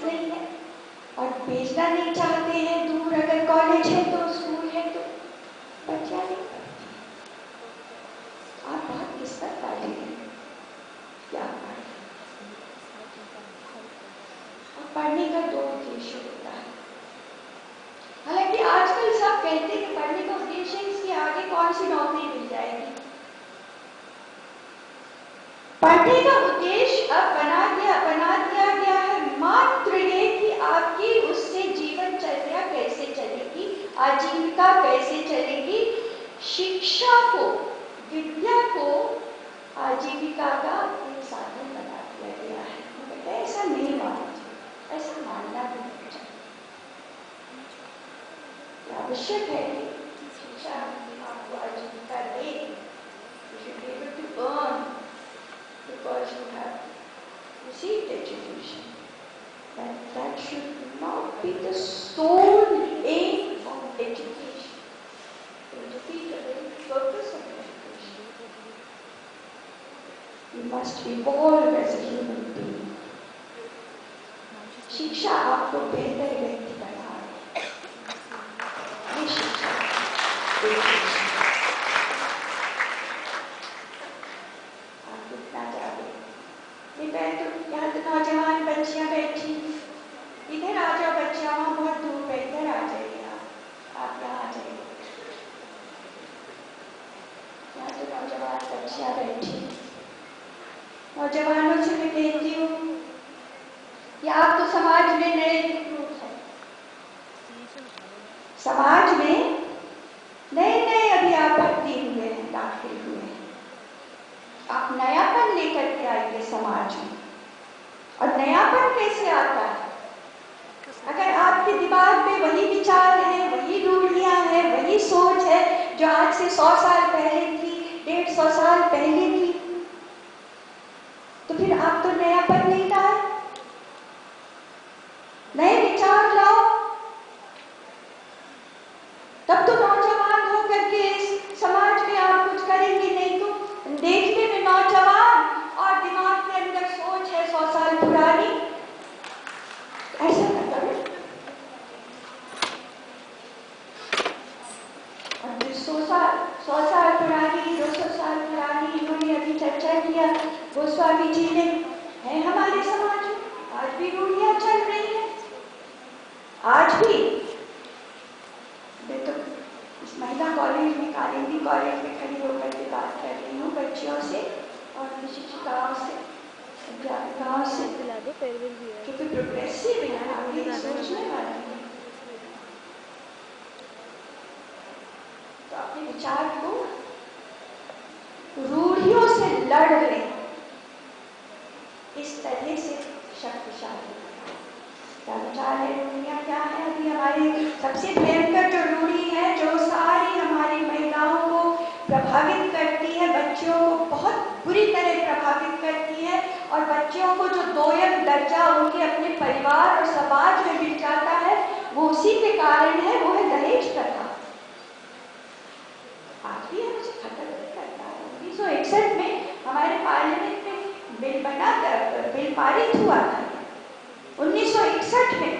नहीं है और भेजना नहीं चाहते हैं दूर, अगर कॉलेज है तो स्कूल है तो बच्चा नहीं पढ़ती। आप बहुत किस्मत वाले हैं, क्या और पढ़ने का दो उद्देश्य होता है। हालांकि आजकल सब कहते हैं कि पढ़ने का उद्देश्य इसके आगे कौन सी नौकरी मिल जाएगी। पढ़ने का उद्देश्य अब बना दिया गया है मात्र ये कि आपकी उससे जीवनचर्या कैसे चलेगी, आजीविका कैसे चलेगी। शिक्षा को, विद्या को आजीविका का एक साधन बना दिया गया है। ऐसा नहीं मानना चाहिए, ऐसा मानना भी नहीं चाहिए। आवश्यक है कि शिक्षा आपको आजीविका दे। You should be able to earn because you have received education. But that should not be the sole aim of education. To defeat the very purpose of education. You must evolve as a human being. शिक्षा आपको बेहतर व्यक्ति बना है। ये शिक्षा आप कितना चाहते। यहाँ तो नौजवान बच्चियां बैठी, इधर आ जाओ बच्चियां, वहाँ बहुत धूप है, इधर आ जाइए आप यहाँ आ जाइए। यहाँ तो नौजवान बच्चियां बैठी, नौजवानों से मैं कहती हूँ कि आप तो समाज में नए रिक्रूट हैं, समाज में नए अभी आप भर्ती हुए हैं, दाखिल हुए हैं। आप नयापन लेकर के आइए समाज में। और नयापन कैसे आता है? अगर आपके दिमाग में वही विचार है, वही रूढ़ियां हैं, वही सोच है जो आज से 100 साल पहले थी, 150 साल पहले थी, तो फिर आप तो नयापन नहीं लाए, नए विचार लाओ। तब तो नौजवान होकर के इस समाज में आप कुछ करेंगे। नहीं तो देखने में नौजवान और दिमाग के अंदर सोच है 100 साल पुरानी। ऐसा न करो। और जो 100 साल पुरानी, 200 साल पुरानी, इन्होंने अभी चर्चा किया गोस्वामी जी ने, है हमारे समाज में आज भी रूढ़ियां चल रही है। आज भी मैं तो इस महिला कॉलेज में, कालिंदी कॉलेज में खड़ी होकर के बात कर रही हूँ बच्चियों से और शिक्षिकाओं से, अध्यापिकाओं से, क्योंकि प्रोग्रेसिव है, आगे सोचने वाली है। तो अपने विचार को रूढ़ियों से लड़ रहे, इस तरह से शक्तिशाली क्या विचार है। रूढ़ियाँ क्या है? अभी हमारी सबसे भयंकर जो रूढ़ी है, जो सारी हमारी महिलाओं को प्रभावित करती है, बच्चियों को बहुत बुरी तरह प्रभावित करती है, और बच्चियों को जो दोयम दर्जा उनके अपने परिवार और समाज में मिल जाता है, वो उसी के कारण है, वो है दहेज प्रथा। आज भी हम उसे खत्म नहीं करता है। 1961 में हमारे पार्लियामेंट में बिल बना, बिल पारित हुआ था 1961 में।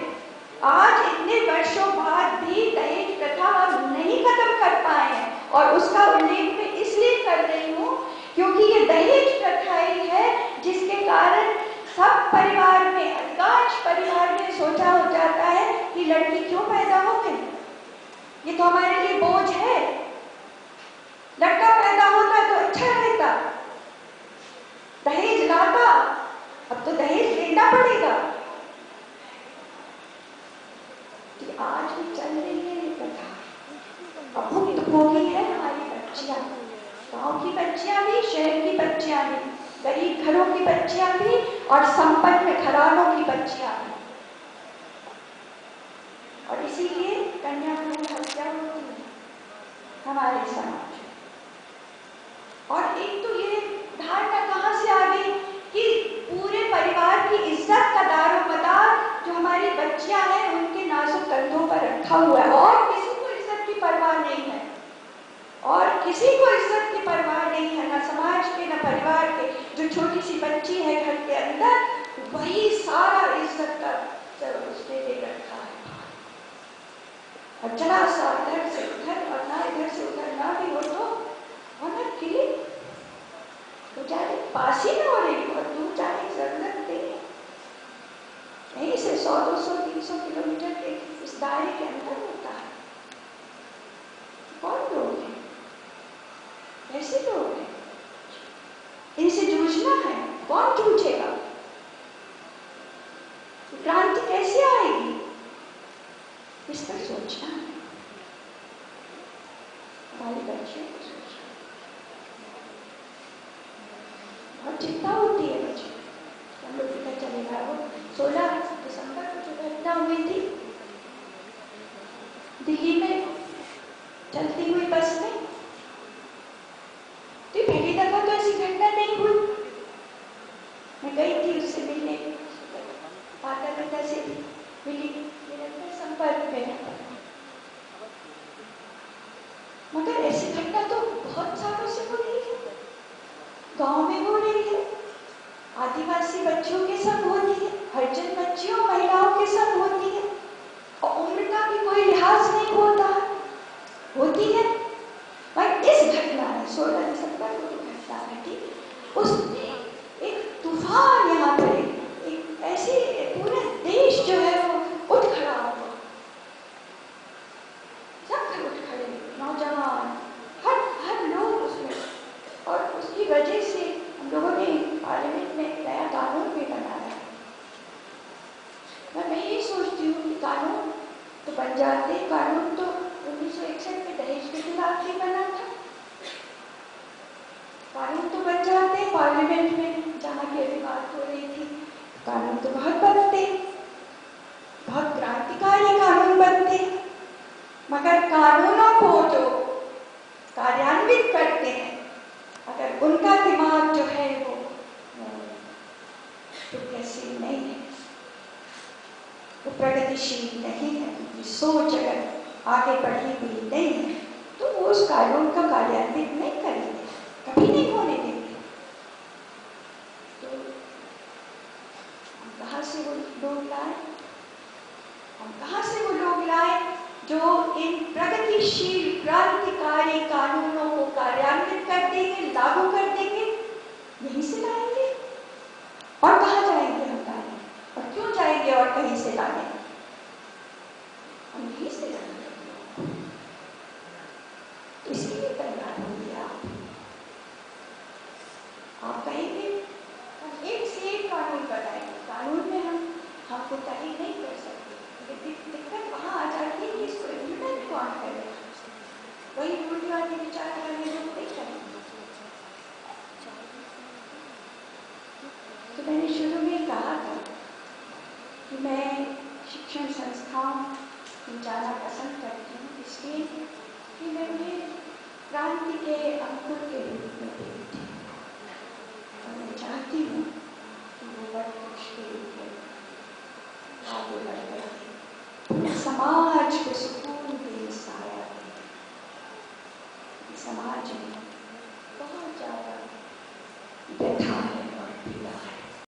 आज इतने वर्षों बाद भी दहेज प्रथा हम नहीं खत्म कर पाए हैं, और उसका उल्लेख मैं इसलिए कर रही हूँ क्योंकि ये दहेज प्रथा ही है जिसके कारण सब परिवार में, अधिकांश परिवार में सोचा हो जाता है कि लड़की क्यों पैदा हो गई, ये तो हमारे लिए बोझ है, लड़का पैदा होता तो अच्छा रहता, दहेज लाता, अब तो दहेज लेना पड़ेगा। कि आज भी चल रही है ये प्रथा, भुक्तभोगी है हमारी बच्चियां, गांव की बच्चियां भी, शहर की बच्चियां भी, गरीब घरों की बच्चियां भी और संपन्न घरानों की बच्चियां भी। और इसीलिए कन्या भ्रूण हत्या होती है हमारे समाज में। और एक तो ये धारणा कहाँ से आ गई कि पूरे परिवार की इज्जत का दारोमदार जो हमारी बच्चियां हैं उनके नाजुक कंधों पर रखा हुआ है, और किसी को इज्जत की परवाह नहीं है, और किसी को इज्जत की परवाह नहीं है, ना समाज के ना परिवार के। जो छोटी सी बच्ची है घर के अंदर, वही सारा इज्जत का सब उसने ले रखा है। और जरा सा इधर से उधर और ना इधर से उधर ना भी हो तो ऑनर किलिंग तो जाने पास ही ना हो रही और दूर जाने की जरूरत नहीं है। यहीं से 100, 200, 300 किलोमीटर के इस दायरे के अंदर होता है। कौन लोग हैं? कैसे लोग हैं? इनसे जूझना है। कौन जूझेगा? क्रांति कैसे आएगी? इस पर सोचना है। हमारे बच्चे को सोचना, बहुत चिंता होती है बच्चों। हम लोग पता चलेगा वो 16 दिसंबर को जो घटना हुई थी दिल्ली में चलती हुई बस में, तो पहली दफा तो ऐसी घटना नहीं हुई। मैं गई थी उससे मिलने, माता पिता से भी मिली, निरंतर संपर्क में रहता था। मगर ऐसी घटना तो बहुत सालों से हो रही है, गांव में हो रही है, आदिवासी बच्चों के संग होती है, हरिजन बच्चियों महिलाओं के संग होती है, और उम्र का भी कोई लिहाज नहीं होता होती है। पर इस घटना में 16 दिसंबर को जो घटना घटी उसने एक तूफान यहाँ पर, एक ऐसे पूरा देश जो है वो उठ खड़ा हुआ, सब उठ खड़े, नौजवान, हर लोग उसमें। और उसकी वजह से हम लोगों ने पार्लियामेंट में एक नया कानून भी बनाया। मैं ये सोचती हूँ कि कानून तो बन जाते, कानून तो 1961 में दहेज के खिलाफ भी बना था, कानून तो बन जाते पार्लियामेंट में जहाँ की अभी बात हो रही थी, कानून तो बहुत बनते, बहुत क्रांतिकारी कानून बनते, मगर कानूनों को जो कार्यान्वित करते हैं अगर उनका दिमाग जो है वो विकसित नहीं है, वो प्रगतिशील नहीं है, उनकी सोच अगर आगे बढ़ी हुई नहीं है तो वो उस कानून का कार्यान्वित नहीं करेंगे, कभी नहीं होने देंगे। तो हम कहाँ से वो लोग लाए? हम कहाँ से वो लोग लाए जो इन प्रगतिशील क्रांतिकारी कानूनों को कार्यान्वित कर देंगे, लागू कर देंगे? यहीं से लाएंगे। और कहाँ जाएंगे हम लाने? और क्यों जाएंगे और कहीं से लाने? हम यहीं से लाएंगे। इसलिए तैयार होंगे आप कहेंगे हम एक से एक कानून बनाएंगे, कानून में हम तो तय नहीं कर सकते। दिक्कत वहाँ आ जाती है कि इसको इम्प्लीमेंट कौन करेगा? वही रूढ़िवादी विचार वाले लोग नहीं करेंगे। तो मैंने शुरू में कहा था कि मैं शिक्षण संस्थाओं में जाना पसंद करती हूँ, इसलिए कि मैं उन्हें क्रांति के अंकुर के रूप में देखती हूँ और मैं चाहती हूँ कि वो वटवृक्ष के रूप में आगे बढ़ पूरे समाज को सुकून दे, साया दे। समाज में बहुत ज़्यादा